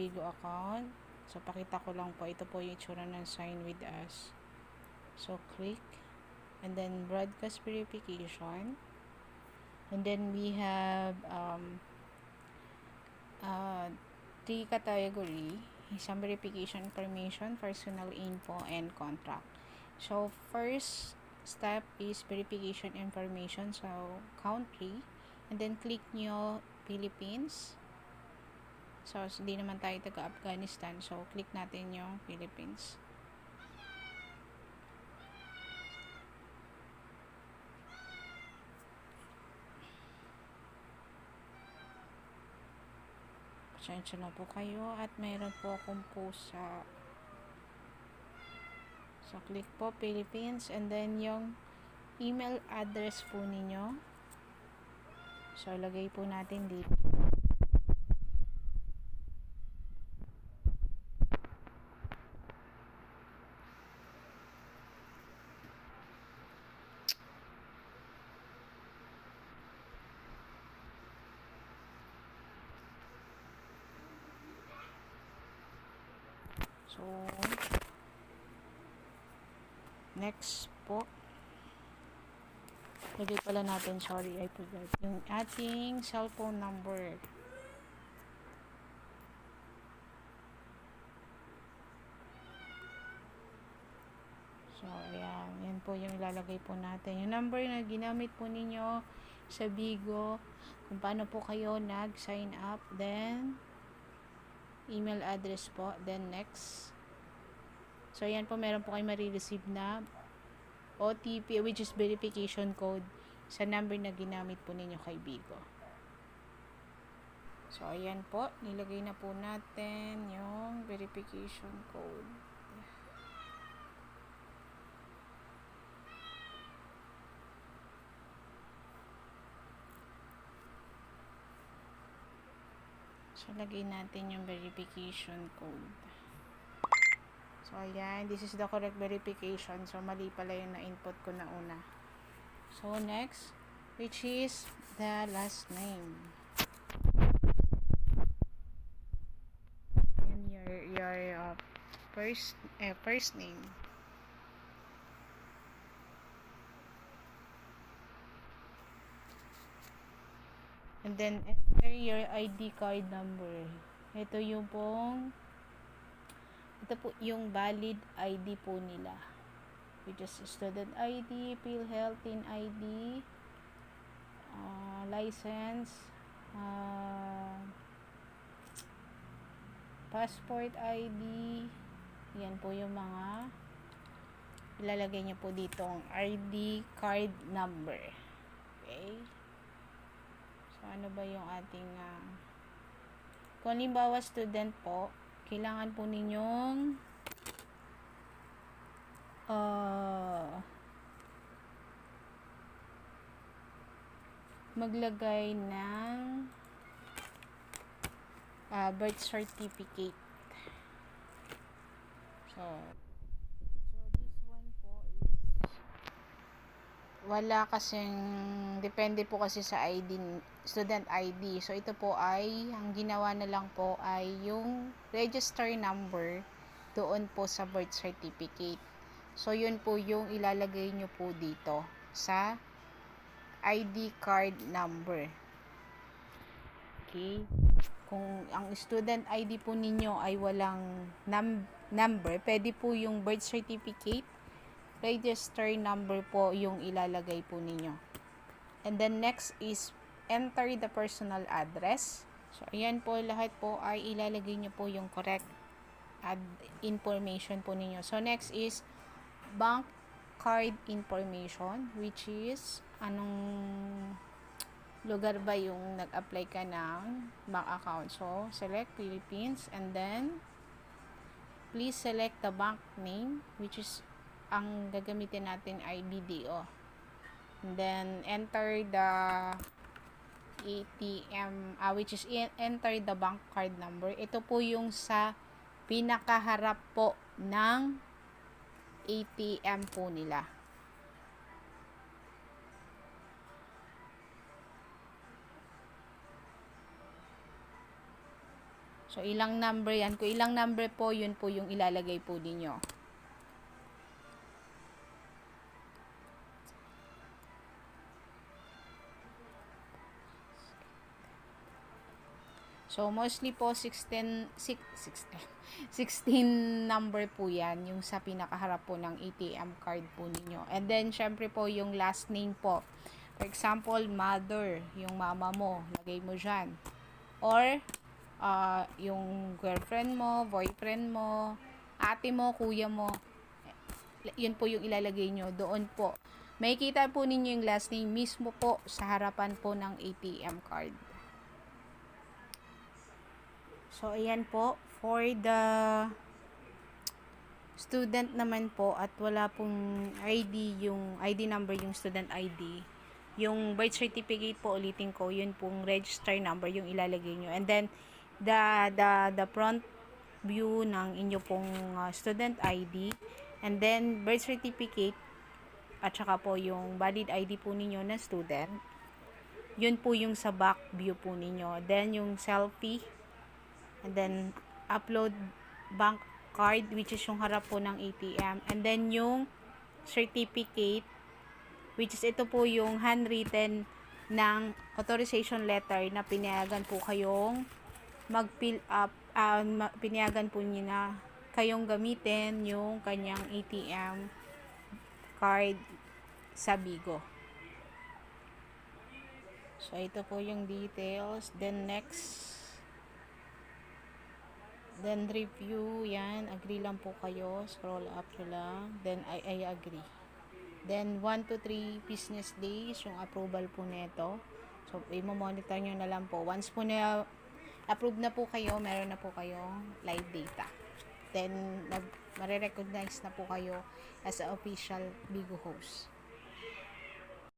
Bigo account. So, pakita ko lang po. Ito po yung itsura ng sign with us. So, click. And then, broadcast verification. And then, we have 3 category. Isang verification information, personal info, and contract. So, first step is verification information. So, country. And then, click nyo Philippines. So, hindi naman tayo taga-Afghanistan. So, click natin yung Philippines. Pasensya na po kayo. At mayroon po akong pusa. So, click po Philippines. And then, yung email address po ninyo. So, lagay po natin dito. So, next po. Lagay pala natin, sorry, I forgot. Yung ating cellphone number. So, ayan. Yan po yung ilalagay po natin. Yung number na ginamit po ninyo sa Bigo, kung paano po kayo nag-sign up, then email address po, then next. So, ayan po, meron po kayo marireceive na OTP, which is verification code sa number na ginamit po ninyo kay Bigo. So, ayan po, nilagay na po natin yung verification code. So, lagay natin yung verification code. So, ayan. This is the correct verification. So, mali pala yung na-input ko na una. So, next, which is the last name. And your first name. And then, enter your ID card number. Ito po yung valid ID po nila. Which is student ID, PhilHealth, TIN ID, license, passport ID. Yan po yung mga ilalagay niyo po dito ang ID card number. Okay? So, ano ba yung ating kung halimbawa student po, kailangan po ninyong maglagay ng birth certificate. So this one po is wala kasing, depende po kasi sa ID, student ID. So ito po ay, ang ginawa na lang po ay yung register number doon po sa birth certificate. So yun po yung ilalagay nyo po dito sa ID card number. Okay? Kung ang student ID po ninyo ay walang number, pwede po yung birth certificate, register number po yung ilalagay po ninyo. And then next is enter the personal address. So ayan po, lahat po ay ilalagay nyo po yung correct information po ninyo. So next is bank card information, which is anong lugar ba yung nag-apply ka ng bank account. So, select Philippines and then please select the bank name, which is ang gagamitin natin ay BDO. And then enter the ATM, which is enter the bank card number. Ito po yung sa pinakaharap po ng ATM po nila. So, ilang number yan. Kung ilang number po, yun po yung ilalagay po ninyo. So, mostly po 16 number po yan, yung sa pinakaharap po ng ATM card po ninyo. And then, syempre po, yung last name po. For example, mother, yung mama mo, lagay mo dyan. Or, yung girlfriend mo, boyfriend mo, ate mo, kuya mo, yun po yung ilalagay nyo doon po. Makikita po ninyo yung last name mismo po sa harapan po ng ATM card. So, ayan po. For the student naman po at wala pong ID, yung ID number, yung student ID. Yung birth certificate po, ulitin ko, yun pong register number yung ilalagay nyo. And then, the front view ng inyo pong student ID. And then, birth certificate at saka po yung valid ID po ninyo na student. Yun po yung sa back view po ninyo. Then, yung selfie. And then, upload bank card, which is yung harap po ng ATM. And then, yung certificate, which is ito po yung handwritten ng authorization letter na pinayagan po kayong mag-fill up, pinayagan po niyo na kayong gamitin yung kanyang ATM card sa Bigo. So, ito po yung details. Then, next. Then, review. Yan. Agree lang po kayo. Scroll up lang. Then, I agree. Then, 1 to 3 business days yung approval po nito. So, i-monitor nyo na lang po. Once po na approve na po kayo, meron na po kayong live data. Then, mare-recognize na po kayo as a official Bigo host.